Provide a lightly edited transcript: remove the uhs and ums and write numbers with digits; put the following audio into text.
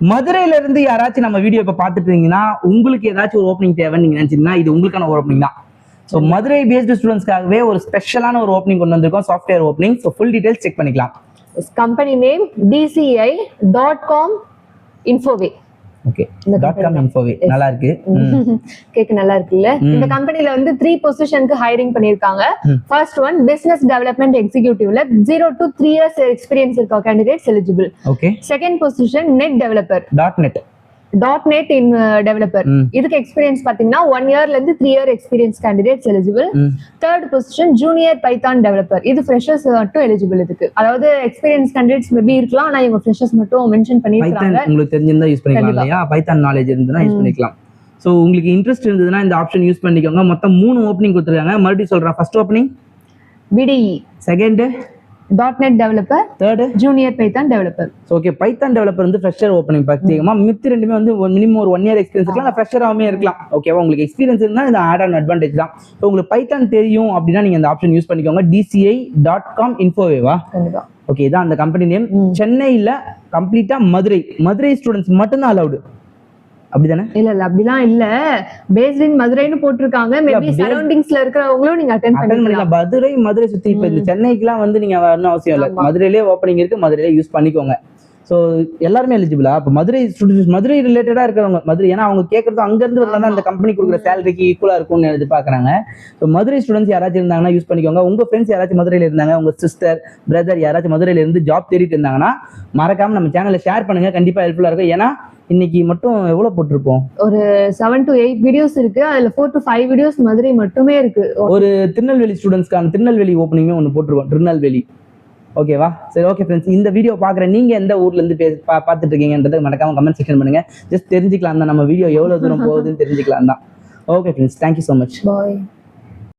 மதுரையில இருந்து யாராச்சும் நம்ம வீடியோ இப்ப பாத்துட்டு இருந்தீங்கன்னா உங்களுக்கு ஏதாச்சும் ஒரு ஓப்பனிங் தேவைன்னு நீங்க நினைச்சீங்கன்னா இது உங்களுக்கான ஒரு ஓப்பனிங் தான். ஸோ மதுரை பேஸ்டு ஸ்டூடெண்ட்ஸ்க்காகவே ஒரு ஸ்பெஷலான ஒரு ஓப்பனிங் கொண்டு வந்திருக்கோம், software opening. So full details check பண்ணிக்கலாம். Company name DCI.com Infoway. Okay, .com Infoway நல்லா இருக்கு, கேக்க நல்லா இருக்குல்ல. இந்த கம்பெனில வந்து 3 பொசிஷனுக்கு ஹையரிங் பண்ணிருக்காங்க. ஃபர்ஸ்ட் ஒன் பிசினஸ் டெவலப்மெண்ட் எக்ஸிகியூட்டிவ்ல 0 to 3 years எக்ஸ்பீரியன்ஸ் இருக்க candidates eligible. Okay. Second position net developer .net in developer. இதுக்கு எக்ஸ்பீரியன்ஸ் பாத்தீங்கன்னா 1 yearல இருந்து 3 year experience candidates eligible. Third position junior Python developer. இது ஃப்ரெஷர்ஸ் மட்டும் எலிஜிபிள். இதுக்கு அதாவது எக்ஸ்பீரியன்ஸ் கேண்டிடேட்ஸ் மேபி இருக்கலாம், ஆனா இவங்க ஃப்ரெஷர்ஸ் மட்டும் மென்ஷன் பண்ணிருக்காங்க. உங்களுக்கு தெரிஞ்சிருந்தா யூஸ் பண்ணிக்கலாம் இல்லையா? பைத்தான் நாலேஜ் இருந்ததுனா யூஸ் பண்ணிக்கலாம். சோ உங்களுக்கு இன்ட்ரஸ்ட் இருந்ததுனா இந்த ஆப்ஷன் யூஸ் பண்ணிக்கோங்க. மொத்தம் 3 ஓப்பனிங் கொடுத்திருக்காங்க. மறுபடியும் சொல்றேன். First opening BDE, second .net developer, third junior Python developer. Okay, Python developer வந்து ஃப்ரெஷர் ஓப்பனிங் பாத்தீங்கன்னா மித்த ரெண்டுமே வந்து மினிமம் ஒரு 1 year எக்ஸ்பீரியன்ஸ் இருக்கலாம், இல்ல ஃப்ரெஷராவே இருக்கலாம். ஓகேவா? உங்களுக்கு எக்ஸ்பீரியன்ஸ் இருந்தா இது ஆட் ஆன் அட்வான்டேஜ் தான். சோ உங்களுக்கு பைத்தான் தெரியும் அப்படினா நீங்க இந்த ஆப்ஷன் யூஸ் பண்ணிக்கோங்க. DCI.com Infoway வா? கண்டிப்பா. ஓகே, இதான் அந்த கம்பெனி நேம். சென்னையில கம்ப்ளீட்டா மதுரை ஸ்டூடண்ட்ஸ் மட்டும் தான் அலௌட். அப்படிதானே? இல்ல அப்படிலாம் இல்ல. பேஸ்ட் இன் மதுரைன்னு போட்டிருக்காங்க. மேபி சரௌண்டிங்ஸ்ல இருக்கிறவங்களும் நீங்க அட்டெண்ட் பண்ணிக்கலாம். மதுரை சுத்தி இப்ப இந்த சென்னைக்குலாம் வந்து நீங்க வரணும் அவசியம் இல்ல. மதுரையிலே ஓப்பனிங் இருக்கு, மதுரையிலே யூஸ் பண்ணிக்கோங்க. சோ எல்லாருமே எலிஜிபிளா? அப்ப மதுரை ஸ்டூடெண்ட்ஸ், மதுரை ரிலேட்டடா இருக்கிறவங்க, மதுரை, ஏன்னா அவங்க கேட்கறது அங்க இருந்து வரலாம், அந்த கம்பெனி கொடுக்குற சேலரிக்கு ஈக்குவலா இருக்கும்னு எதிர்பார்க்கறாங்க. சோ மதுரை ஸ்டூடெண்ட்ஸ் யாராச்சும் இருந்தாங்கன்னா யூஸ் பண்ணிக்கோங்க. உங்க ஃப்ரெண்ட்ஸ் யாராச்சும் மதுரையில இருந்தாங்க, உங்க சிஸ்டர் பிரதர் யாராச்சும் மதுரையில இருந்து ஜாப் தேடிட்டு இருந்தாங்கன்னா மறக்காம நம்ம சேனல்ல ஷேர் பண்ணுங்க. கண்டிப்பா ஹெல்ப்ஃபுல்லா இருக்கும். ஏன்னா இன்னைக்கு மட்டும் எவ்வளவு போட்டிருப்போம்? ஒரு 7 to 8 வீடியோஸ் இருக்கு. அதுல 4 to 5 வீடியோஸ் மதுரை மட்டுமே இருக்கு. ஒரு திருநெல்வேலி ஸ்டூடெண்ட்ஸ்க்கான திருநெல்வேலி ஓப்பனிங்கே ஒன்று போட்டிருக்கோம், திருநெல்வேலி. ஓகேவா? சரி, ஓகே ஃப்ரெண்ட்ஸ், இந்த வீடியோ பார்க்குற நீங்க எந்த ஊர்ல இருந்து பார்த்துட்டு இருக்கீங்கன்றதை மறக்காம கமெண்ட் செக்ஷன் பண்ணுங்க. ஜஸ்ட் தெரிஞ்சுக்கலாம் தான் நம்ம வீடியோ எவ்வளவு தூரம் போகுதுன்னு தெரிஞ்சுக்கலாம் தான். Okay friends, thank you so much. பாய்.